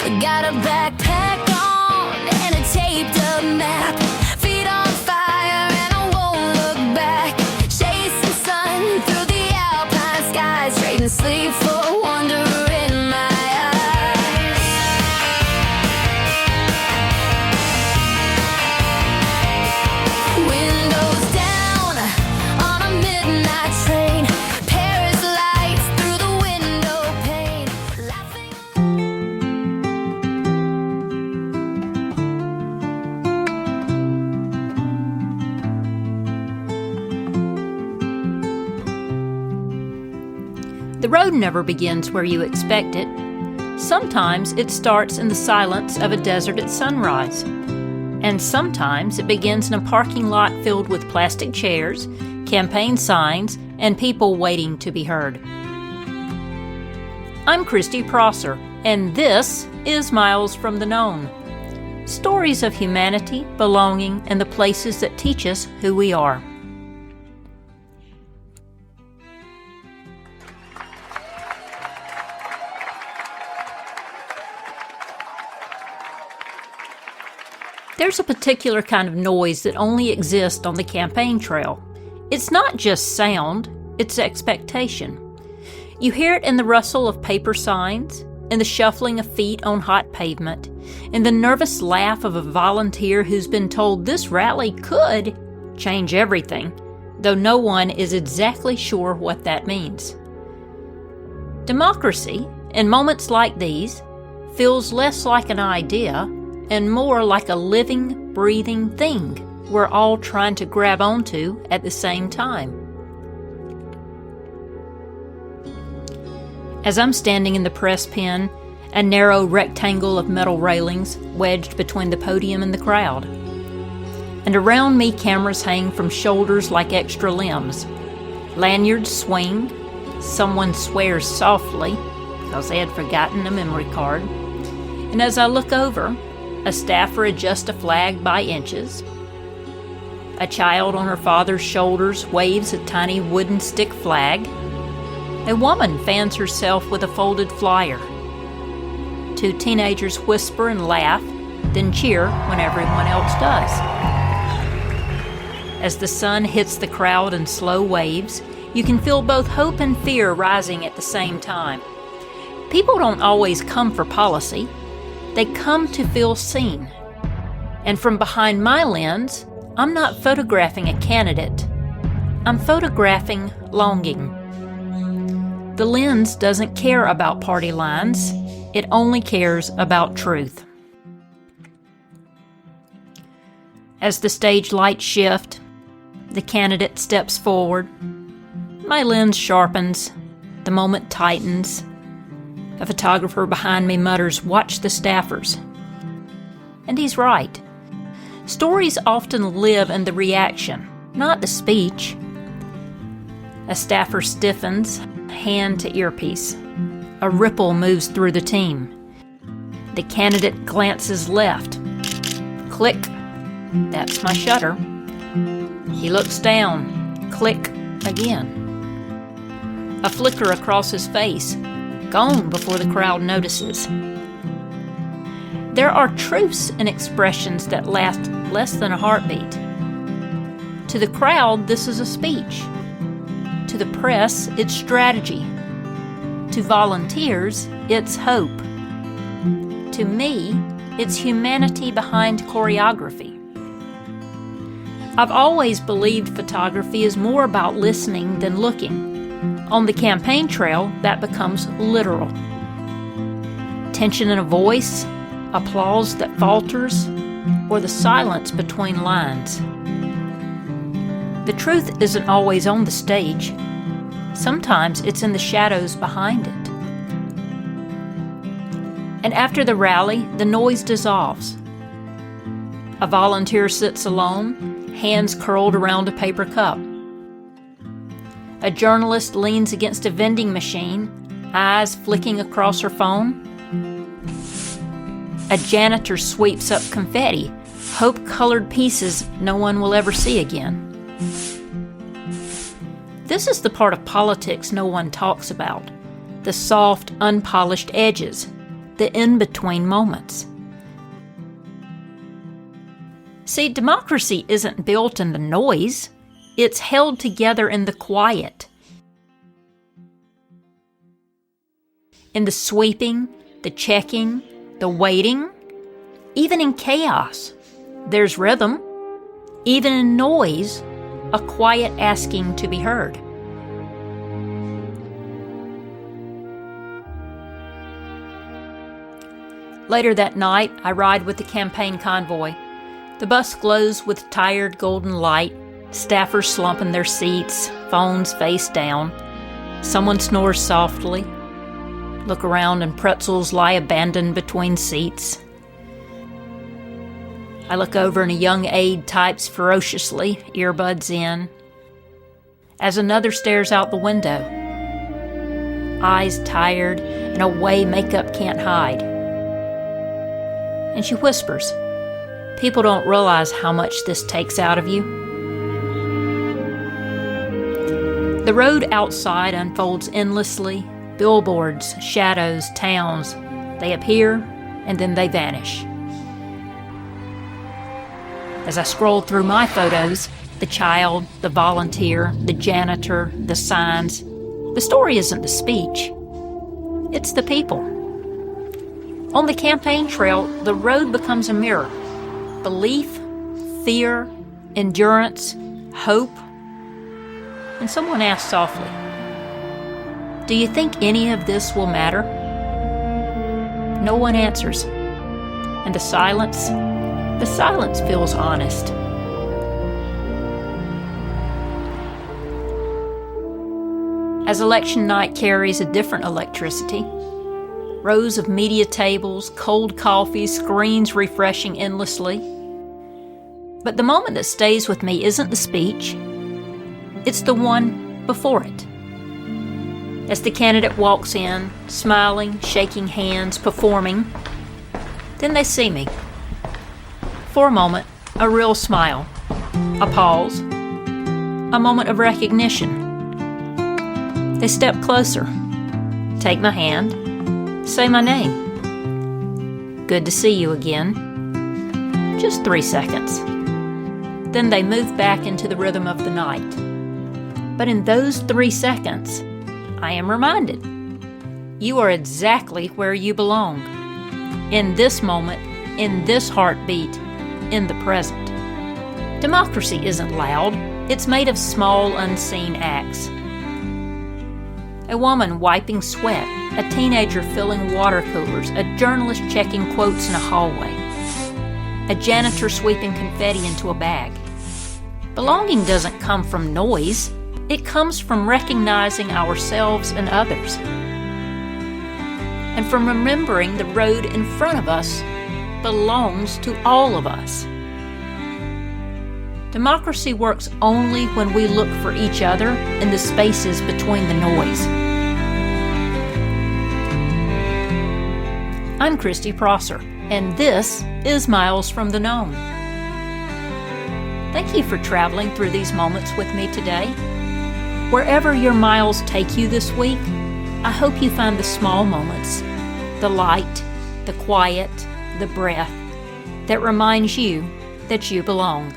Got a backpack on and a taped up map. Feet on fire and I won't look back. Chasing sun through the alpine skies. Trading sleep for wonder in my eyes. Windows down on a midnight train. Paris lights through the window pane. Laughing. The road never begins where you expect it. Sometimes it starts in the silence of a desert at sunrise. And sometimes it begins in a parking lot filled with plastic chairs, campaign signs, and people waiting to be heard. I'm Christy Prosser, and this is Miles from the Known. Stories of humanity, belonging, and the places that teach us who we are. There's a particular kind of noise that only exists on the campaign trail. It's not just sound, it's expectation. You hear it in the rustle of paper signs, in the shuffling of feet on hot pavement, in the nervous laugh of a volunteer who's been told this rally could change everything, though no one is exactly sure what that means. Democracy, in moments like these, feels less like an idea and more like a living, breathing thing we're all trying to grab onto at the same time. As I'm standing in the press pen, a narrow rectangle of metal railings wedged between the podium and the crowd, and around me cameras hang from shoulders like extra limbs. Lanyards swing, someone swears softly because they had forgotten a memory card, and as I look over, a staffer adjusts a flag by inches. A child on her father's shoulders waves a tiny wooden stick flag. A woman fans herself with a folded flyer. Two teenagers whisper and laugh, then cheer when everyone else does. As the sun hits the crowd in slow waves, you can feel both hope and fear rising at the same time. People don't always come for policy. They come to feel seen. And from behind my lens, I'm not photographing a candidate. I'm photographing longing. The lens doesn't care about party lines. It only cares about truth. As the stage lights shift, the candidate steps forward. My lens sharpens. The moment tightens. A photographer behind me mutters, "Watch the staffers." And he's right. Stories often live in the reaction, not the speech. A staffer stiffens, hand to earpiece. A ripple moves through the team. The candidate glances left. Click. That's my shutter. He looks down. Click again. A flicker across his face. Gone before the crowd notices. There are truths and expressions that last less than a heartbeat. To the crowd, this is a speech. To the press, it's strategy. To volunteers, it's hope. To me, it's humanity behind choreography. I've always believed photography is more about listening than looking. On the campaign trail, that becomes literal. Tension in a voice, applause that falters, or the silence between lines. The truth isn't always on the stage. Sometimes it's in the shadows behind it. And after the rally, the noise dissolves. A volunteer sits alone, hands curled around a paper cup. A journalist leans against a vending machine, eyes flicking across her phone. A janitor sweeps up confetti, hope-colored pieces no one will ever see again. This is the part of politics no one talks about, the soft, unpolished edges, the in-between moments. See, democracy isn't built in the noise. It's held together in the quiet. In the sweeping, the checking, the waiting, even in chaos, there's rhythm. Even in noise, a quiet asking to be heard. Later that night, I ride with the campaign convoy. The bus glows with tired golden light, staffers slump in their seats, phones face down. Someone snores softly. Look around and pretzels lie abandoned between seats. I look over and a young aide types ferociously, earbuds in, as another stares out the window. Eyes tired in a way makeup can't hide. And she whispers, "People don't realize how much this takes out of you." The road outside unfolds endlessly. Billboards, shadows, towns. They appear and then they vanish. As I scroll through my photos, the child, the volunteer, the janitor, the signs, the story isn't the speech. It's the people. On the campaign trail, the road becomes a mirror. Belief, fear, endurance, hope. And someone asks softly, "Do you think any of this will matter?" No one answers. And the silence feels honest. As election night carries a different electricity, rows of media tables, cold coffee, screens refreshing endlessly. But the moment that stays with me isn't the speech, it's the one before it. As the candidate walks in, smiling, shaking hands, performing, then they see me. For a moment, a real smile, a pause, a moment of recognition. They step closer, take my hand, say my name. "Good to see you again." Just 3 seconds. Then they move back into the rhythm of the night. But in those 3 seconds, I am reminded, you are exactly where you belong. In this moment, in this heartbeat, in the present. Democracy isn't loud. It's made of small, unseen acts. A woman wiping sweat, a teenager filling water coolers, a journalist checking quotes in a hallway, a janitor sweeping confetti into a bag. Belonging doesn't come from noise. It comes from recognizing ourselves and others, and from remembering the road in front of us belongs to all of us. Democracy works only when we look for each other in the spaces between the noise. I'm Christy Prosser, and this is Miles from the Known. Thank you for traveling through these moments with me today. Wherever your miles take you this week, I hope you find the small moments, the light, the quiet, the breath that reminds you that you belong.